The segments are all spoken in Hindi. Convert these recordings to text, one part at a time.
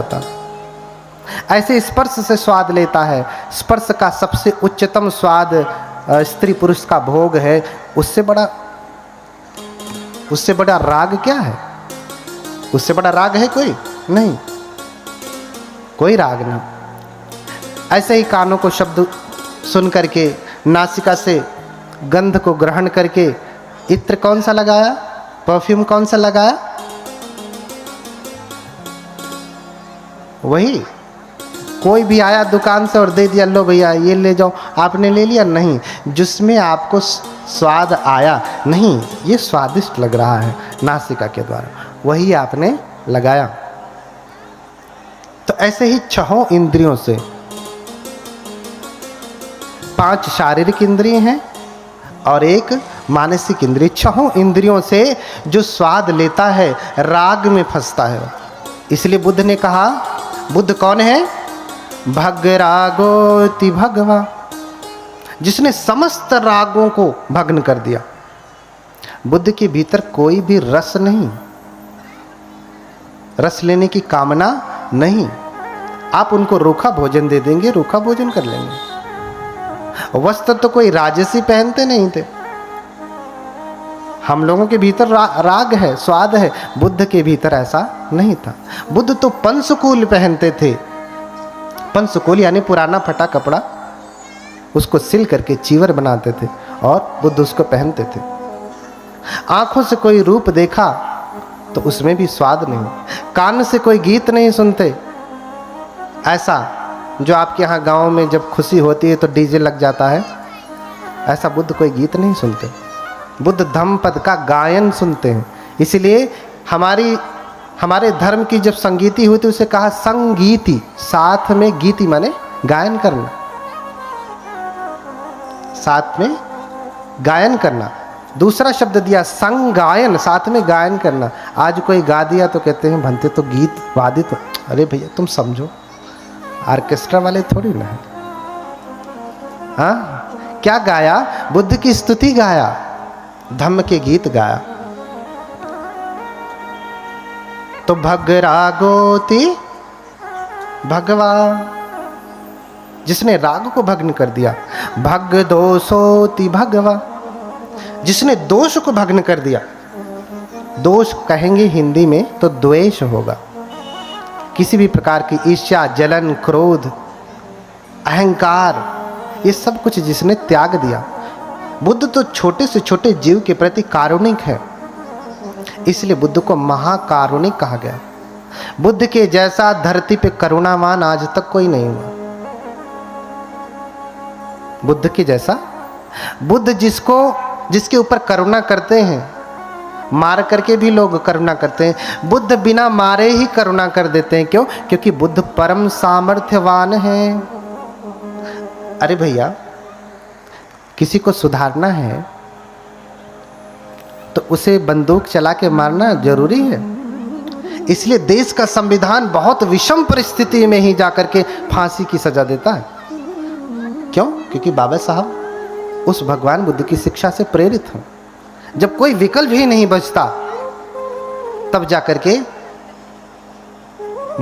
जाता। ऐसे स्पर्श से स्वाद लेता है। स्पर्श का सबसे उच्चतम स्वाद स्त्री पुरुष का भोग है। उससे बड़ा राग क्या है? उससे बड़ा राग है कोई नहीं, कोई राग नहीं। ऐसे ही कानों को शब्द सुन करके, नासिका से गंध को ग्रहण करके, इत्र कौन सा लगाया, परफ्यूम कौन सा लगाया, वही। कोई भी आया दुकान से और दे दिया, लो भैया ये ले जाओ, आपने ले लिया? नहीं, जिसमें आपको स्वाद आया, नहीं ये स्वादिष्ट लग रहा है नासिका के द्वारा, वही आपने लगाया। तो ऐसे ही छहों इंद्रियों से, 5 शारीरिक इंद्रिय हैं और 1 मानसिक इंद्रिय, छहों इंद्रियों से जो स्वाद लेता है राग में फंसता है। इसलिए बुद्ध ने कहा, बुद्ध कौन है? भग रागोति भगवा, जिसने समस्त रागों को भग्न कर दिया। बुद्ध के भीतर कोई भी रस नहीं, रस लेने की कामना नहीं। आप उनको रूखा भोजन दे देंगे, रूखा भोजन कर लेंगे। वस्त्र तो कोई राजसी पहनते नहीं थे। हम लोगों के भीतर राग है, स्वाद है, बुद्ध के भीतर ऐसा नहीं था। बुद्ध तो पंचकूल पहनते थे। पंचकूल यानी पुराना फटा कपड़ा, उसको सिल करके चीवर बनाते थे और बुद्ध उसको पहनते थे। आंखों से कोई रूप देखा तो उसमें भी स्वाद नहीं। कान से कोई गीत नहीं सुनते, ऐसा जो आपके यहाँ गांव में जब खुशी होती है तो डीजे लग जाता है, ऐसा बुद्ध कोई गीत नहीं सुनते। बुद्ध धम्मपद का गायन सुनते हैं। इसलिए हमारे धर्म की जब संगीति हुई तो उसे कहा संगीति, साथ में गीति माने गायन करना, साथ में गायन करना। दूसरा शब्द दिया संगायन, साथ में गायन करना। आज कोई गा दिया तो कहते हैं भंते तो गीत वादित। अरे भैया तुम समझो, ऑर्केस्ट्रा वाले थोड़ी ना है। हाँ, क्या गाया? बुद्ध की स्तुति गाया, धम्म के गीत गाया। तो भग रागोति भगवा, जिसने राग को भग्न कर दिया। भग दोषोति भगवा, जिसने दोष को भग्न कर दिया। दोष कहेंगे हिंदी में तो द्वेष होगा। किसी भी प्रकार की ईर्ष्या, जलन, क्रोध, अहंकार, ये सब कुछ जिसने त्याग दिया। बुद्ध तो छोटे से छोटे जीव के प्रति कारुणिक है, इसलिए बुद्ध को महाकारुणिक कहा गया। बुद्ध के जैसा धरती पे करुणावान आज तक कोई नहीं हुआ। बुद्ध के जैसा, बुद्ध जिसके ऊपर करुणा करते हैं, मार करके भी लोग करुणा करते हैं, बुद्ध बिना मारे ही करुणा कर देते हैं। क्यों? क्योंकि बुद्ध परम सामर्थ्यवान है। अरे भैया, किसी को सुधारना है तो उसे बंदूक चला के मारना जरूरी है। इसलिए देश का संविधान बहुत विषम परिस्थिति में ही जाकर के फांसी की सजा देता है। क्यों? क्योंकि बाबा साहब उस भगवान बुद्ध की शिक्षा से प्रेरित हैं। जब कोई विकल्प ही नहीं बचता तब जाकर के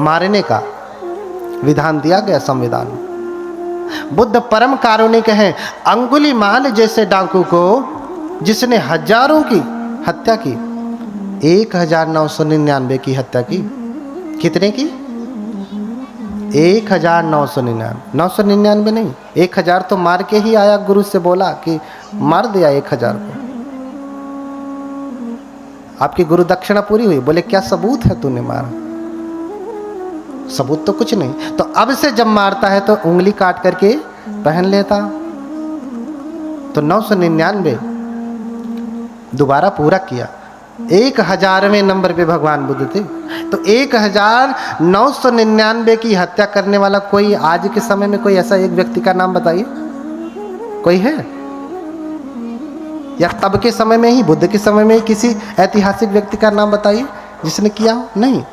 मारने का विधान दिया गया संविधान में। बुद्ध परम कारुणिक हैं। अंगुलीमाल जैसे डाकू को जिसने हजारों की हत्या की, 1999 की हत्या की। कितने की? 1999। 999 नहीं, 1000 तो मार के ही आया। गुरु से बोला कि मार दिया 1000 को। आपकी गुरु दक्षिणा पूरी हुई। बोले क्या सबूत है तूने मारा? सबूत तो कुछ नहीं। तो अब से जब मारता है तो उंगली काट करके पहन लेता। तो 999 दोबारा पूरा किया। 1000वें नंबर पे भगवान बुद्ध थे। तो 1999 की हत्या करने वाला कोई आज के समय में कोई ऐसा एक व्यक्ति का नाम बताइए, कोई है? या तब के समय में ही, बुद्ध के समय में ही किसी ऐतिहासिक व्यक्ति का नाम बताइए जिसने किया हो? नहीं।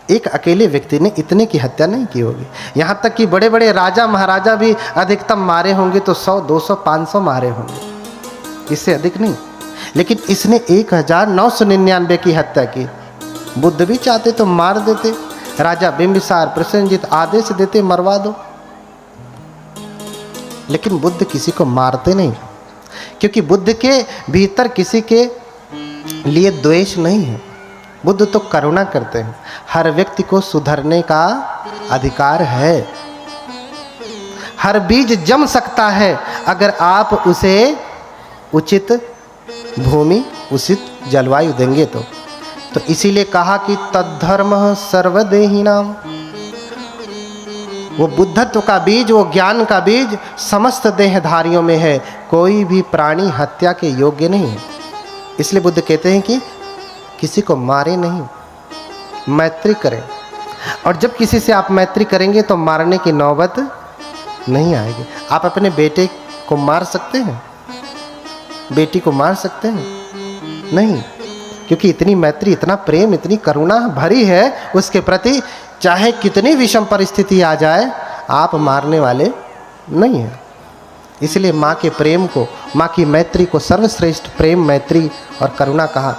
एक अकेले व्यक्ति ने इतने की हत्या नहीं की होगी। यहाँ तक कि बड़े बड़े राजा महाराजा भी अधिकतम मारे होंगे तो 100, 200, 500 मारे होंगे, इससे अधिक नहीं। लेकिन इसने 1999 की हत्या की। बुद्ध भी चाहते तो मार देते, राजा बिंबिसार प्रसेनजित आदेश देते मरवा दो, लेकिन बुद्ध किसी को मारते नहीं, क्योंकि बुद्ध के भीतर किसी के लिए द्वेष नहीं है। बुद्ध तो करुणा करते हैं। हर व्यक्ति को सुधरने का अधिकार है। हर बीज जम सकता है अगर आप उसे उचित भूमि, उचित जलवायु देंगे तो इसीलिए कहा कि तद्धर्मः सर्वदेहिनाम। वो बुद्धत्व का बीज, वो ज्ञान का बीज समस्त देहधारियों में है। कोई भी प्राणी हत्या के योग्य नहीं है। इसलिए बुद्ध कहते हैं कि किसी को मारे नहीं, मैत्री करें। और जब किसी से आप मैत्री करेंगे तो मारने की नौबत नहीं आएगी। आप अपने बेटे को मार सकते हैं, बेटी को मार सकते हैं? नहीं, क्योंकि इतनी मैत्री, इतना प्रेम, इतनी करुणा भरी है उसके प्रति, चाहे कितनी विषम परिस्थिति आ जाए आप मारने वाले नहीं हैं। इसलिए माँ के प्रेम को, माँ की मैत्री को सर्वश्रेष्ठ प्रेम, मैत्री और करुणा कहा।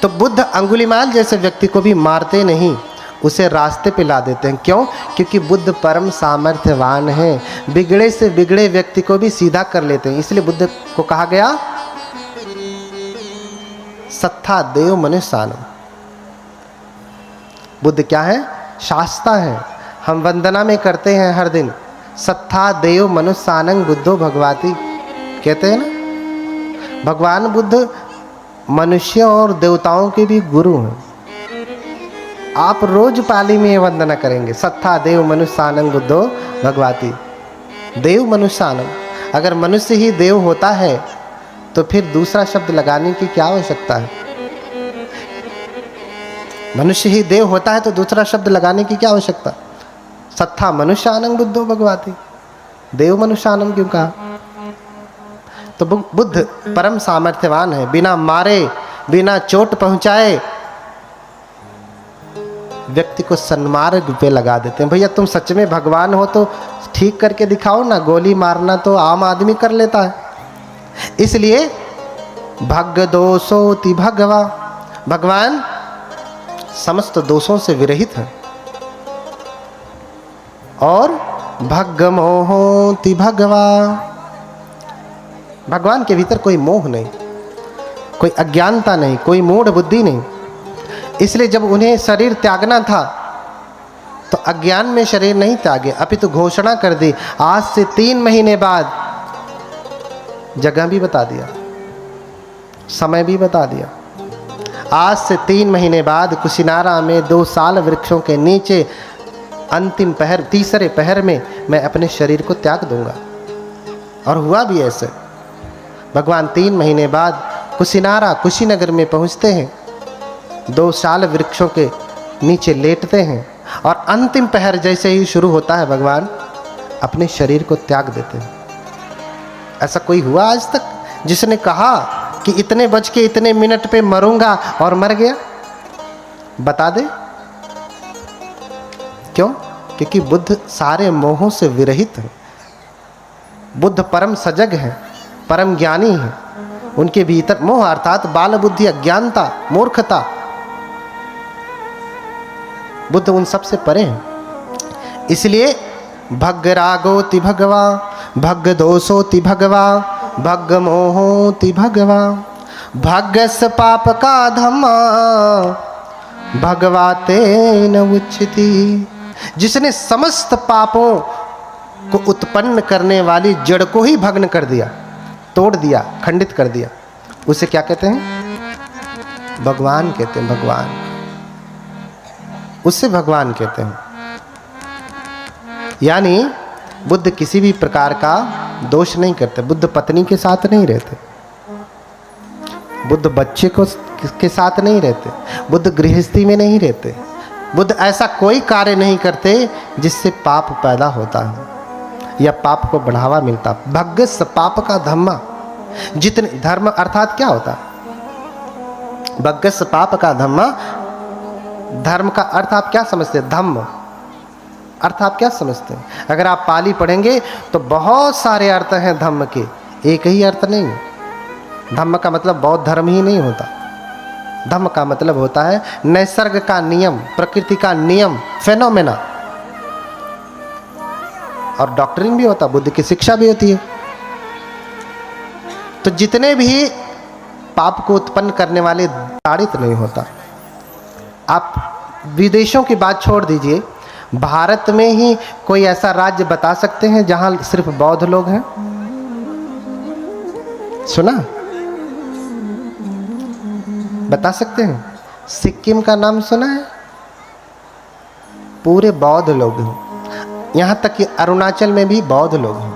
तो बुद्ध अंगुलीमाल जैसे व्यक्ति को भी मारते नहीं, उसे रास्ते पे ला देते हैं। क्यों? क्योंकि बुद्ध परम सामर्थ्यवान हैं। बिगड़े से बिगड़े व्यक्ति को भी सीधा कर लेते हैं। इसलिए बुद्ध को कहा गया सत्ता देव मनुष्यानम। बुद्ध क्या है? शास्ता है। हम वंदना में करते हैं हर दिन, सत्ता देव मनुष्यानंग बुद्धो भगवाती, कहते हैं ना। भगवान बुद्ध मनुष्यों और देवताओं के भी गुरु हैं। आप रोज पाली में वंदना करेंगे, सत्ता देव मनुष्यानंग बुद्धो भगवाती। देव मनुष्यानंग, अगर मनुष्य ही देव होता है तो फिर दूसरा शब्द लगाने की क्या आवश्यकता है? मनुष्य ही देव होता है तो दूसरा शब्द लगाने की क्या आवश्यकता? सत्ता मनुष्यानंग बुद्धो भगवाती, देव मनुष्यानंग क्यों कहा? तो बुद्ध परम सामर्थ्यवान है। बिना मारे, बिना चोट पहुंचाए व्यक्ति को सन्मार्ग पे लगा देते हैं। भैया तुम सच में भगवान हो तो ठीक करके दिखाओ ना। गोली मारना तो आम आदमी कर लेता है। इसलिए भग दोषोति भगवा, भगवान समस्त दोषों से विरहित है। और भग मोहोति भगवा, भगवान के भीतर कोई मोह नहीं, कोई अज्ञानता नहीं, कोई मूढ़ बुद्धि नहीं। इसलिए जब उन्हें शरीर त्यागना था तो अज्ञान में शरीर नहीं त्यागे, अपितु घोषणा कर दी आज से 3 महीने बाद। जगह भी बता दिया, समय भी बता दिया। आज से 3 महीने बाद कुशिनारा में 2 साल वृक्षों के नीचे अंतिम पहर, तीसरे पहर में मैं अपने शरीर को त्याग दूंगा। और हुआ भी ऐसे। भगवान 3 महीने बाद कुशिनारा, कुशीनगर में पहुंचते हैं, 2 साल वृक्षों के नीचे लेटते हैं और अंतिम पहर जैसे ही शुरू होता है भगवान अपने शरीर को त्याग देते हैं। ऐसा कोई हुआ आज तक जिसने कहा कि इतने बज के इतने मिनट पे मरूंगा और मर गया? बता दे। क्यों? क्योंकि बुद्ध सारे मोहों से विरहित है। बुद्ध परम सजग है, परम ज्ञानी है। उनके भीतर मोह अर्थात बाल बुद्धि, अज्ञानता, मूर्खता, बुद्ध उन सब से परे हैं। इसलिए भग रागोति भगवा, भग दोषोति भगवा, भग मोहोति भगवा, भगस पाप का धम्मा भगवाते न उच्चति। जिसने समस्त पापों को उत्पन्न करने वाली जड़ को ही भग्न कर दिया, तोड़ दिया, खंडित कर दिया, उसे क्या कहते हैं? भगवान कहते हैं। भगवान, उससे भगवान कहते हैं। यानी बुद्ध किसी भी प्रकार का दोष नहीं करते। बुद्ध पत्नी के साथ नहीं रहते, बुद्ध बच्चे को के साथ नहीं रहते, बुद्ध गृहस्थी में नहीं रहते। बुद्ध ऐसा कोई कार्य नहीं करते जिससे पाप पैदा होता है या पाप को बढ़ावा मिलता। भग्गस पाप का धम्मा, जितने धर्म अर्थात क्या होता है? भग्गस पाप का धम्मा। धर्म का अर्थ आप क्या समझते हैं? धम्म अर्थ आप क्या समझते हैं? अगर आप पाली पढ़ेंगे तो बहुत सारे अर्थ हैं धम्म के, एक ही अर्थ नहीं। धम्म का मतलब बौद्ध धर्म ही नहीं होता। धम्म का मतलब होता है नैसर्ग का नियम, प्रकृति का नियम, फेनोमेना। और डॉक्ट्रिन भी होता, बुद्ध की शिक्षा भी होती है। तो जितने भी पाप को उत्पन्न करने वाले ताड़ित नहीं होता। आप विदेशों की बात छोड़ दीजिए, भारत में ही कोई ऐसा राज्य बता सकते हैं जहां सिर्फ बौद्ध लोग हैं? सुना? बता सकते हैं? सिक्किम का नाम सुना है? पूरे बौद्ध लोग हैं। यहां तक कि अरुणाचल में भी बौद्ध लोग हैं।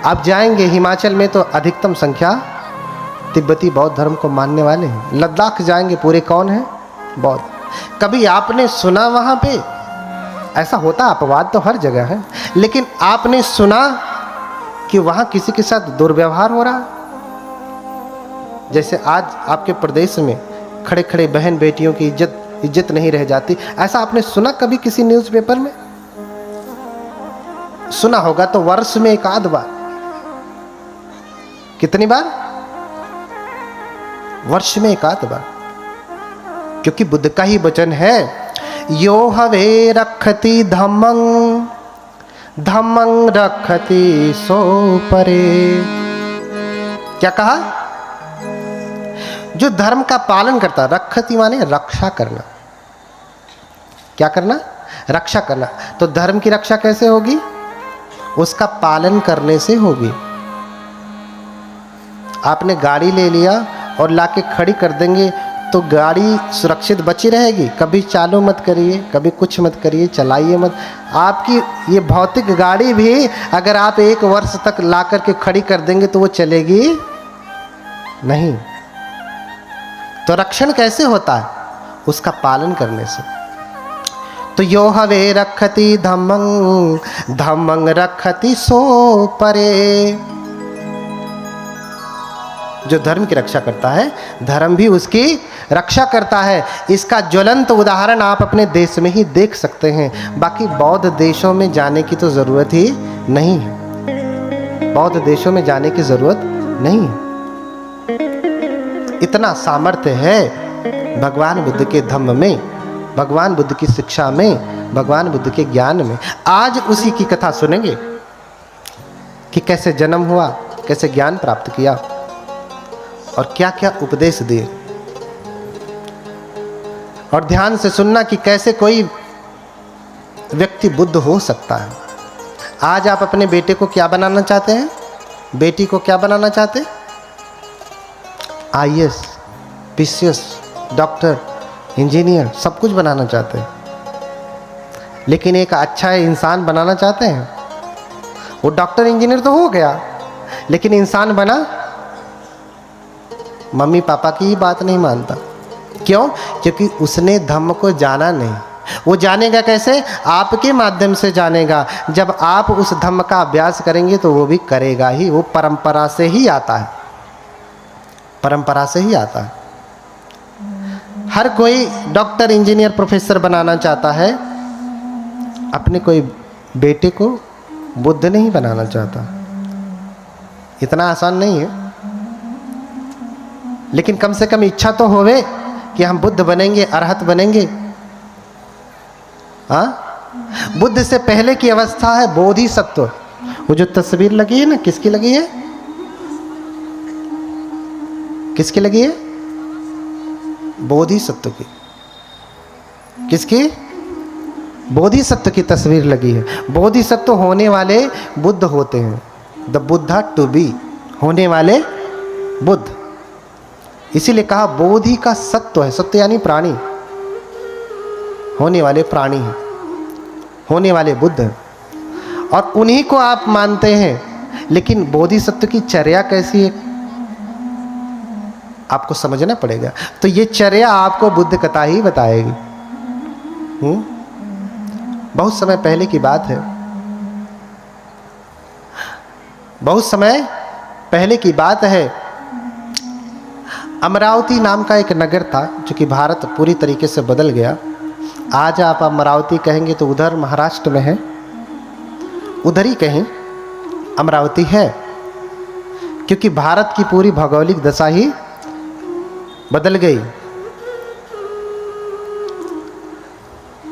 आप जाएंगे हिमाचल में तो अधिकतम संख्या तिब्बती बौद्ध धर्म को मानने वाले हैं। लद्दाख जाएंगे, पूरे कौन है? बौद्ध। कभी आपने सुना वहां पे ऐसा होता? अपवाद तो हर जगह है, लेकिन आपने सुना कि वहां किसी के साथ दुर्व्यवहार हो रहा? जैसे आज आपके प्रदेश में खड़े खड़े बहन बेटियों की इज्जत नहीं रह जाती, ऐसा आपने सुना कभी किसी न्यूज़पेपर में? सुना होगा तो वर्ष में एक आध बार। कितनी बार? वर्ष में एक आध बार। क्योंकि बुद्ध का ही वचन है, यो हवे रखति धम्मं धम्मं रखति सो परे। क्या कहा? जो धर्म का पालन करता, रखति माने रक्षा करना। क्या करना? रक्षा करना। तो धर्म की रक्षा कैसे होगी? उसका पालन करने से होगी। आपने गाड़ी ले लिया और लाके खड़ी कर देंगे तो गाड़ी सुरक्षित बची रहेगी? कभी चालू मत करिए, कभी कुछ मत करिए, चलाइए मत। आपकी ये भौतिक गाड़ी भी अगर आप 1 वर्ष तक ला करके खड़ी कर देंगे तो वो चलेगी नहीं। तो रक्षण कैसे होता है? उसका पालन करने से। तो यो हवे रखति धम्मं धम्मं रखति सो परे। जो धर्म की रक्षा करता है, धर्म भी उसकी रक्षा करता है। इसका ज्वलंत उदाहरण आप अपने देश में ही देख सकते हैं। बाकी बौद्ध देशों में जाने की तो जरूरत ही नहीं है। बौद्ध देशों में जाने की जरूरत नहीं है। इतना सामर्थ्य है भगवान बुद्ध के धम्म में, भगवान बुद्ध की शिक्षा में, भगवान बुद्ध के ज्ञान में। आज उसी की कथा सुनेंगे कि कैसे जन्म हुआ, कैसे ज्ञान प्राप्त किया और क्या क्या उपदेश दिए। और ध्यान से सुनना कि कैसे कोई व्यक्ति बुद्ध हो सकता है। आज आप अपने बेटे को क्या बनाना चाहते हैं? बेटी को क्या बनाना चाहते हैं? IAS, PCS, डॉक्टर, इंजीनियर, सब कुछ बनाना चाहते हैं। लेकिन एक अच्छा इंसान बनाना चाहते हैं? वो डॉक्टर इंजीनियर तो हो गया, लेकिन इंसान बना? मम्मी पापा की ही बात नहीं मानता। क्यों? क्योंकि उसने धम्म को जाना नहीं। वो जानेगा कैसे? आपके माध्यम से जानेगा। जब आप उस धम्म का अभ्यास करेंगे तो वो भी करेगा ही। वो परंपरा से ही आता है, परंपरा से ही आता है। हर कोई डॉक्टर, इंजीनियर, प्रोफेसर बनाना चाहता है, अपने कोई बेटे को बुद्ध नहीं बनाना चाहता। इतना आसान नहीं है, लेकिन कम से कम इच्छा तो होवे कि हम बुद्ध बनेंगे, अरहत बनेंगे। हाँ, बुद्ध से पहले की अवस्था है बोधिसत्व। वो जो तस्वीर लगी है ना, किसकी लगी है? किसकी लगी है? बोधिसत्व की। किसकी? बोधिसत्व की तस्वीर लगी है। बोधिसत्व होने वाले बुद्ध होते हैं। द बुद्धा टू बी, होने वाले बुद्ध। इसीलिए कहा बोधि का सत्व है। सत्व यानी प्राणी, होने वाले प्राणी हैं, होने वाले बुद्ध हैं। और उन्हीं को आप मानते हैं। लेकिन बोधिसत्व की चर्या कैसी है आपको समझना पड़ेगा। तो ये चर्या आपको बुद्ध कथा ही बताएगी। बहुत समय पहले की बात है, बहुत समय पहले की बात है। अमरावती नाम का एक नगर था, जो कि भारत पूरी तरीके से बदल गया। आज आप अमरावती कहेंगे तो उधर महाराष्ट्र में है, उधर ही कहीं अमरावती है। क्योंकि भारत की पूरी भौगोलिक दशा ही बदल गई।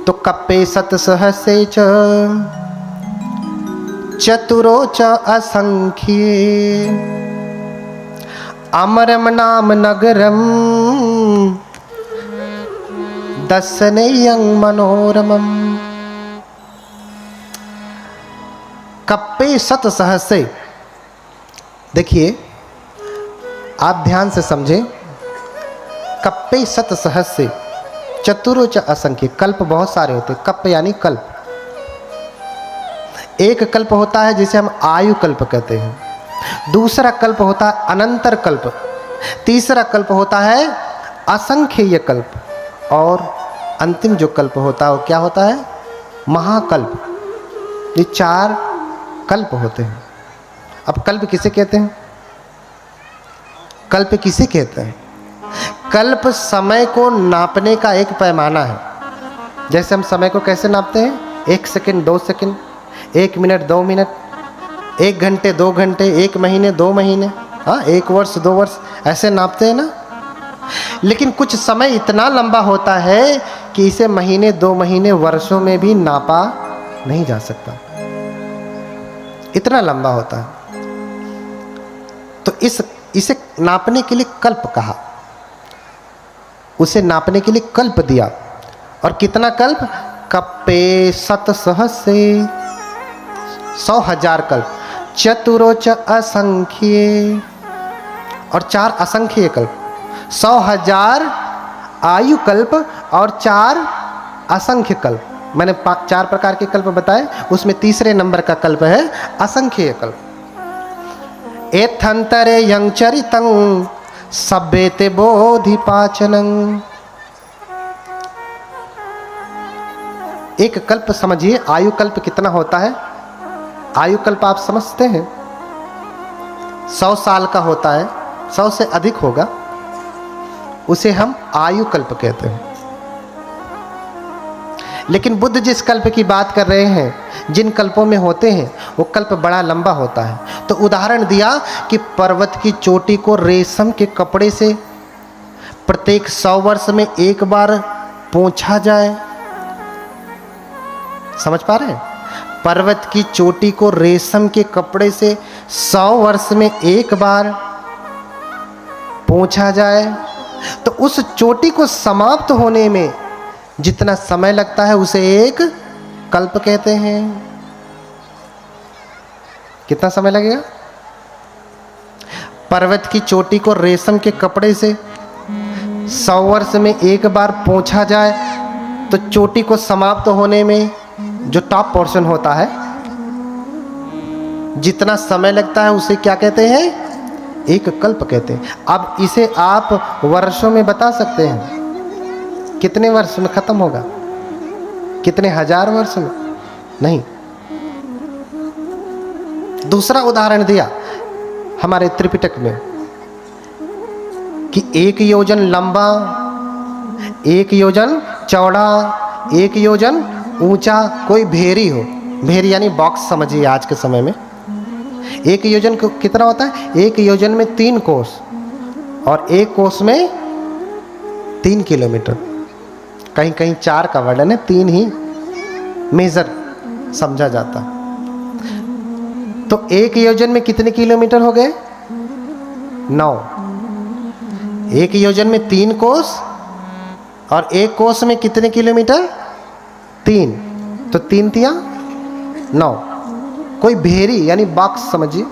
तो कप्पे सत सहसे च चतुरो च असंख्ये अमरम नाम नगरम दर्शनेयं मनोरमम। कप्पे सत सहसे, देखिए आप ध्यान से समझें। कप्पे सत सहसे चतुरो च असंख्य, कल्प बहुत सारे होते। कप्प यानी कल्प। एक कल्प होता है जिसे हम आयु कल्प कहते हैं, दूसरा कल्प होता है अनंतर कल्प, तीसरा कल्प होता है असंख्येय कल्प, और अंतिम जो कल्प होता है वो क्या होता है? महाकल्प। ये 4 कल्प होते हैं। अब कल्प किसे कहते हैं? कल्प किसे कहते हैं? कल्प समय को नापने का एक पैमाना है। जैसे हम समय को कैसे नापते हैं? 1 सेकंड, 2 सेकंड, 1 मिनट, 2 मिनट, 1 घंटे, 2 घंटे, 1 महीने, 2 महीने, हाँ 1 वर्ष, 2 वर्ष, ऐसे नापते हैं ना। लेकिन कुछ समय इतना लंबा होता है कि इसे महीने, 2 महीने, वर्षों में भी नापा नहीं जा सकता, इतना लंबा होता है। तो इसे नापने के लिए कल्प कहा, उसे नापने के लिए कल्प दिया। और कितना कल्प? कप्पे सत सहसे, 100,000 कल्प, चतुरो च असंख्ये, और 4 असंख्य कल्प। 100,000 आयु कल्प और 4 असंख्य कल्प। मैंने 4 प्रकार के कल्प बताए, उसमें तीसरे नंबर का कल्प है असंख्य कल्प। एथंतरे यं चरितं सभ्यते बोधिपाचनं। एक कल्प समझिए, आयु कल्प कितना होता है? आयु कल्प आप समझते हैं 100 साल का होता है, 100 से अधिक होगा, उसे हम आयु कल्प कहते हैं। लेकिन बुद्ध जिस कल्प की बात कर रहे हैं, जिन कल्पों में होते हैं, वो कल्प बड़ा लंबा होता है। तो उदाहरण दिया कि पर्वत की चोटी को रेशम के कपड़े से प्रत्येक 100 वर्ष में एक बार पोंछा जाए। समझ पा रहे हैं? पर्वत की चोटी को रेशम के कपड़े से 100 वर्ष में एक बार पोंछा जाए, तो उस चोटी को समाप्त होने में जितना समय लगता है उसे एक कल्प कहते हैं। कितना समय लगेगा? पर्वत की चोटी को रेशम के कपड़े से 100 वर्ष में एक बार पोंछा जाए, तो चोटी को समाप्त होने में जो टॉप पोर्शन होता है, जितना समय लगता है उसे क्या कहते हैं? एक कल्प कहते हैं। अब इसे आप वर्षों में बता सकते हैं, कितने वर्ष में खत्म होगा? कितने हजार वर्ष में? नहीं। दूसरा उदाहरण दिया हमारे त्रिपिटक में कि 1 योजन लंबा, 1 योजन चौड़ा, 1 योजन ऊंचा कोई भेरी हो। भेरी यानी बॉक्स समझिए आज के समय में। 1 योजन कितना होता है? 1 योजन में 3 कोस, और 1 कोस में 3 किलोमीटर। कहीं कहीं 4 का वर्णन है, 3 ही मेजर समझा जाता। तो 1 योजन में कितने किलोमीटर हो गए? 9। 1 योजन में 3 कोस, और 1 कोस में कितने किलोमीटर? 3। तो 3 तिया 9। कोई भेरी यानी बॉक्स समझिए,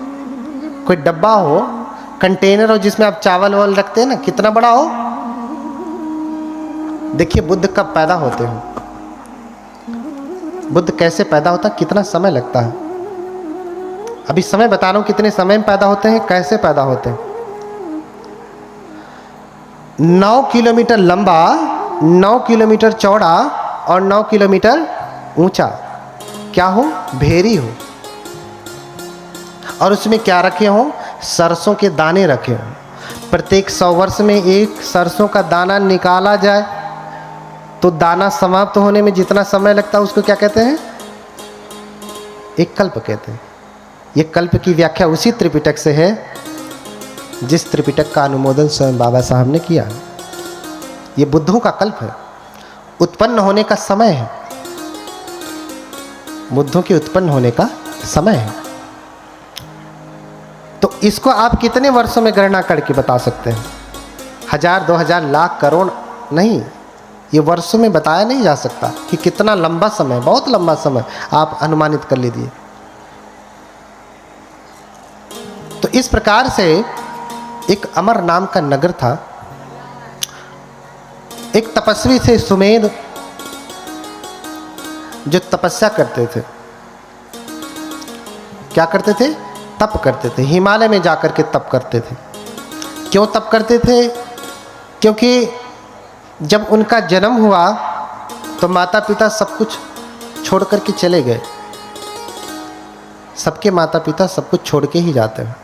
कोई डब्बा हो, कंटेनर हो जिसमें आप चावल वावल रखते हैं ना, कितना बड़ा हो। देखिए बुद्ध कब पैदा होते हैं, बुद्ध कैसे पैदा होता है, कितना समय लगता है। अभी समय बता रहा हूं कितने समय में पैदा होते हैं, कैसे पैदा होते हैं। 9 किलोमीटर लंबा, 9 किलोमीटर चौड़ा और 9 किलोमीटर ऊंचा क्या हो? भेरी हो। और उसमें क्या रखे हो? सरसों के दाने रखे हो। प्रत्येक 100 वर्ष में एक सरसों का दाना निकाला जाए, तो दाना समाप्त होने में जितना समय लगता है उसको क्या कहते हैं? एक कल्प कहते हैं। ये कल्प की व्याख्या उसी त्रिपिटक से है जिस त्रिपिटक का अनुमोदन स्वयं बाबा साहब ने किया। ये बुद्धों का कल्प है, उत्पन्न होने का समय है, बुद्धों के उत्पन्न होने का समय है। तो इसको आप कितने वर्षों में गणना करके बता सकते हैं? 1000, 2000, लाख, करोड़ नहीं, ये वर्षों में बताया नहीं जा सकता कि कितना लंबा समय, बहुत लंबा समय आप अनुमानित कर लीजिए। तो इस प्रकार से एक अमर नाम का नगर था। एक तपस्वी थे सुमेध, जो तपस्या करते थे। क्या करते थे? तप करते थे। हिमालय में जाकर के तप करते थे। क्यों तप करते थे? क्योंकि जब उनका जन्म हुआ तो माता पिता सब कुछ छोड़ करके चले गए। सबके माता पिता सब कुछ छोड़ के ही जाते हैं,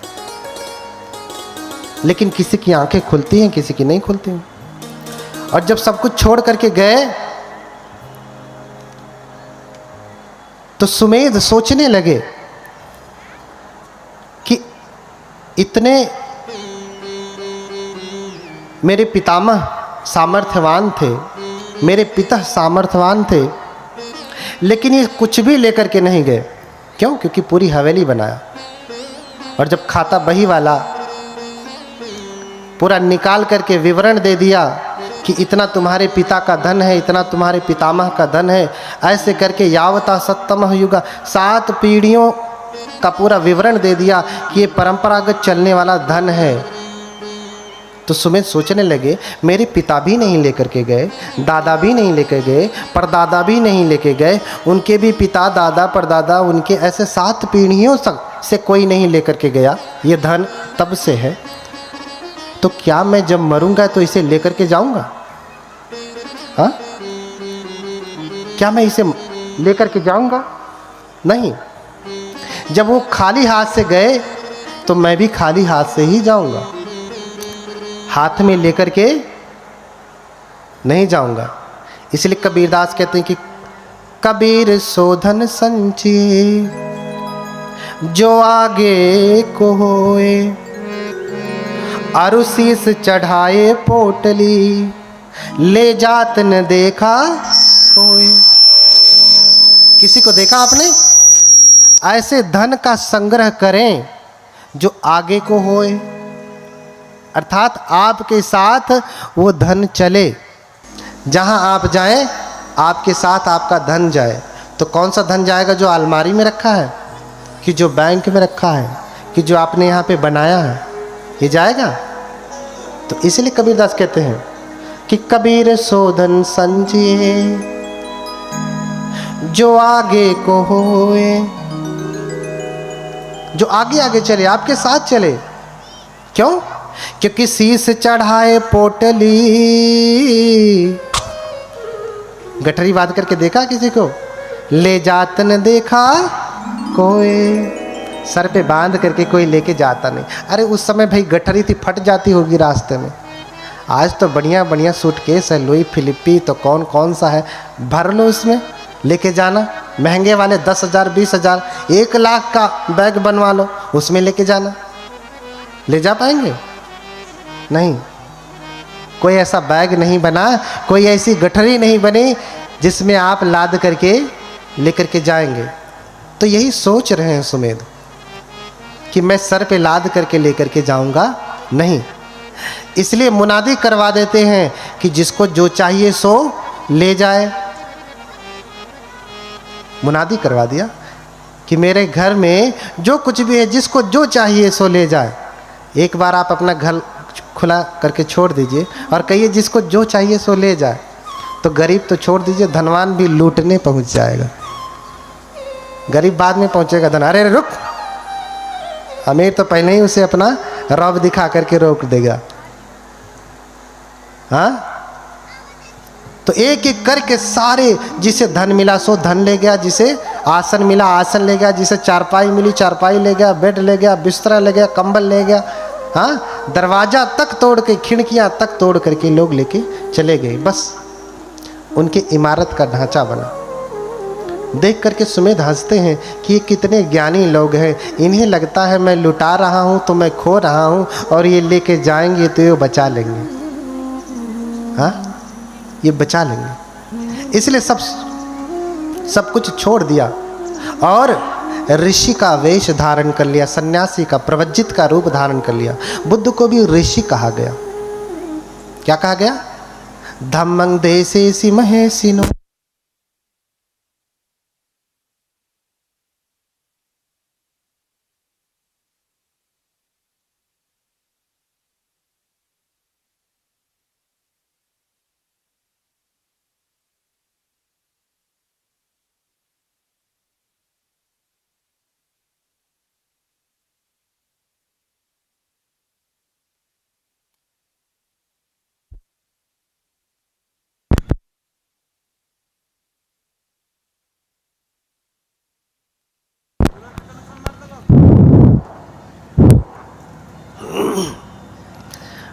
लेकिन किसी की आंखें खुलती हैं, किसी की नहीं खुलती हैं। और जब सब कुछ छोड़ करके गए तो सुमेध सोचने लगे कि इतने मेरे पितामह सामर्थ्यवान थे, मेरे पिता सामर्थ्यवान थे, लेकिन ये कुछ भी लेकर के नहीं गए। क्यों? क्योंकि पूरी हवेली बनाया, और जब खाता बही वाला पूरा निकाल करके विवरण दे दिया कि इतना तुम्हारे पिता का धन है, इतना तुम्हारे पितामह का धन है, ऐसे करके यावता सत्तमः युगा 7 पीढ़ियों का पूरा विवरण दे दिया कि ये परंपरागत चलने वाला धन है। तो सुमेध सोचने लगे, मेरे पिता भी नहीं लेकर के गए, दादा भी नहीं लेकर गए, परदादा भी नहीं लेके गए, उनके भी पिता, दादा, परदादा, उनके ऐसे 7 पीढ़ियों से कोई नहीं लेकर के गया, ये धन तब से है। तो क्या मैं जब मरूंगा तो इसे लेकर के जाऊंगा? हाँ, क्या मैं इसे लेकर के जाऊंगा? नहीं। जब वो खाली हाथ से गए तो मैं भी खाली हाथ से ही जाऊंगा, हाथ में लेकर के नहीं जाऊंगा। इसलिए कबीरदास कहते हैं कि कबीर सोधन संचिए जो आगे को होए, अरु शीस चढ़ाए पोटली ले जात न देखा कोई। किसी को देखा आपने? ऐसे धन का संग्रह करें जो आगे को होए, अर्थात आपके साथ वो धन चले, जहां आप जाएं आपके साथ आपका धन जाए। तो कौन सा धन जाएगा? जो अलमारी में रखा है, कि जो बैंक में रखा है, कि जो आपने यहाँ पे बनाया है, ये जाएगा? तो इसलिए कबीरदास कहते हैं कि कबीर सोधन संचिए जो आगे को होए, जो आगे आगे चले, आपके साथ चले। क्यों? क्योंकि शीस चढ़ाए पोटली, गठरी बांध करके देखा किसी को? ले जात न देखा कोई, सर पे बांध करके कोई लेके जाता नहीं। अरे उस समय भाई गठरी थी, फट जाती होगी रास्ते में। आज तो बढ़िया बढ़िया सूटकेस है, लुई फिलिपी तो कौन कौन सा है, भर लो उसमें, लेके जाना। महंगे वाले 10,000, 20,000, 1 लाख का बैग बनवा लो, उसमें लेके जाना। ले जा पाएंगे? नहीं। कोई ऐसा बैग नहीं बना, कोई ऐसी गठरी नहीं बनी जिसमें आप लाद करके लेकर के जाएंगे। तो यही सोच रहे हैं सुमेध कि मैं सर पे लाद करके लेकर के जाऊंगा नहीं। इसलिए मुनादी करवा देते हैं कि जिसको जो चाहिए सो ले जाए। मुनादी करवा दिया कि मेरे घर में जो कुछ भी है, जिसको जो चाहिए सो ले जाए। एक बार आप अपना घर खुला करके छोड़ दीजिए और कहिए जिसको जो चाहिए सो ले जाए, तो गरीब तो छोड़ दीजिए, धनवान भी लूटने पहुंच जाएगा। गरीब बाद में पहुंचेगा, धन अरे रुक, अमीर तो पहले ही उसे अपना रौब दिखा करके रोक देगा। हाँ, तो एक एक करके सारे, जिसे धन मिला सो धन ले गया, जिसे आसन मिला आसन ले गया, जिसे चारपाई मिली चारपाई ले गया, बेड ले गया, बिस्तरा ले गया, कंबल ले गया। हाँ, दरवाजा तक तोड़ के, खिड़कियां तक तोड़ करके लोग लेके चले गए। बस उनकी इमारत का ढांचा बना। देख करके सुमेध हंसते हैं कि ये कितने ज्ञानी लोग हैं। इन्हें लगता है मैं लुटा रहा हूँ तो मैं खो रहा हूँ, और ये लेके जाएंगे तो ये बचा लेंगे। हाँ, ये बचा लेंगे। इसलिए सब कुछ छोड़ दिया और ऋषि का वेश धारण कर लिया, सन्यासी का, प्रवज्जित का रूप धारण कर लिया। बुद्ध को भी ऋषि कहा गया। क्या कहा गया? धम्मं देसेसि महेशिनो।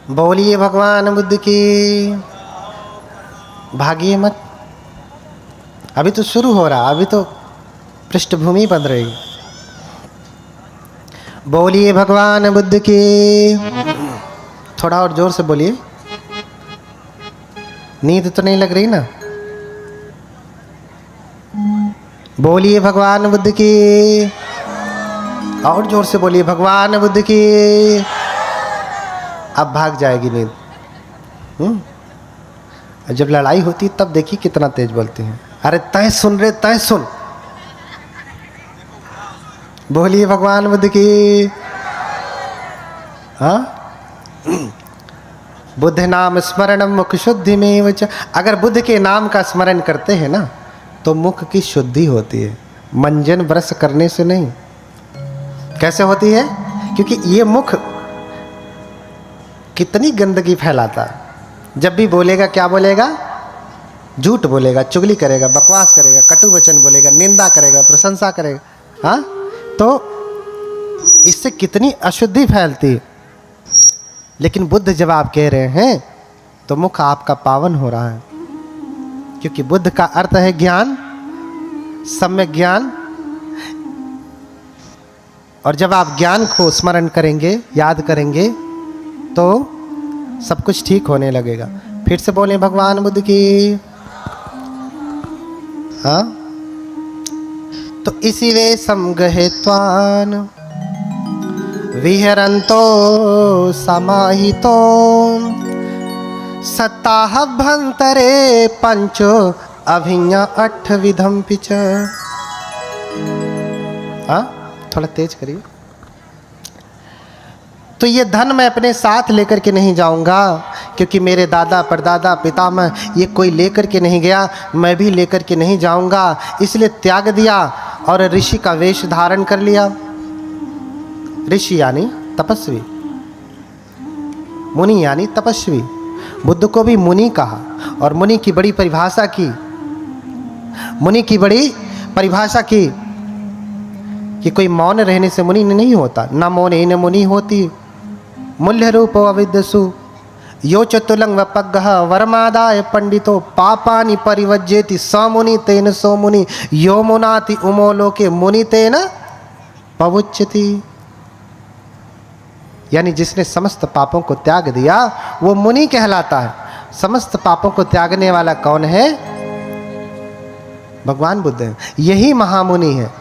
बोलिए भगवान बुद्ध की। भागिए मत, अभी तो शुरू हो रहा, अभी तो पृष्ठभूमि बन रही। बोलिए भगवान बुद्ध की। थोड़ा और जोर से बोलिए, नींद तो नहीं लग रही ना? बोलिए भगवान बुद्ध की। और जोर से बोलिए भगवान बुद्ध की। अब भाग जाएगी नींद। जब लड़ाई होती तब देखिए कितना तेज बोलते हैं। अरे तय सुन रे, तय सुन। बोलिए भगवान बुद्ध की। हाँ, बुद्ध नाम स्मरणम मुख शुद्धि में वच। अगर बुद्ध के नाम का स्मरण करते हैं ना तो मुख की शुद्धि होती है, मंजन ब्रश करने से नहीं। कैसे होती है? क्योंकि ये मुख कितनी गंदगी फैलाता है। जब भी बोलेगा क्या बोलेगा? झूठ बोलेगा, चुगली करेगा, बकवास करेगा, कटु वचन बोलेगा, निंदा करेगा, प्रशंसा करेगा। हाँ, तो इससे कितनी अशुद्धि फैलती है। लेकिन बुद्ध जब आप कह रहे हैं तो मुख आपका पावन हो रहा है, क्योंकि बुद्ध का अर्थ है ज्ञान, सम्यक ज्ञान। और जब आप ज्ञान को स्मरण करेंगे, याद करेंगे, तो सब कुछ ठीक होने लगेगा। फिर से बोलें भगवान बुद्ध की। हाँ, तो इसी वे समगहेत्वान विहरन्तो समाहितो सत्ताहभ्यंतरे पंचो अभिज्ञा अठ विधम पिच। हाँ, थोड़ा तेज करिए। तो ये धन मैं अपने साथ लेकर के नहीं जाऊंगा, क्योंकि मेरे दादा परदादा पितामह ये कोई लेकर के नहीं गया, मैं भी लेकर के नहीं जाऊंगा। इसलिए त्याग दिया और ऋषि का वेश धारण कर लिया। ऋषि यानी तपस्वी, मुनि यानी तपस्वी। बुद्ध को भी मुनि कहा, और मुनि की बड़ी परिभाषा की, मुनि की बड़ी परिभाषा की कि कोई मौन रहने से मुनि नहीं होता। न मौन न मुनि होती। मूल्य रूपो अविद्यसु यो चतुलंग वपग्गः वरमादाय पंडितो पापानि परिवज्जेति स मुनि तेन सो मुनि यो मुनाति उमो लोके मुनि तेन पवुच्यति। यानी जिसने समस्त पापों को त्याग दिया वो मुनि कहलाता है। समस्त पापों को त्यागने वाला कौन है? भगवान बुद्ध है, यही महामुनि है।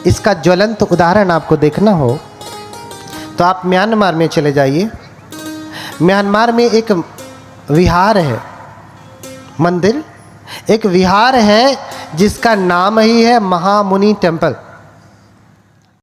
इसका ज्वलंत उदाहरण आपको देखना हो तो आप म्यांमार में चले जाइए। म्यांमार में एक विहार है, मंदिर, एक विहार है जिसका नाम ही है महामुनि टेम्पल।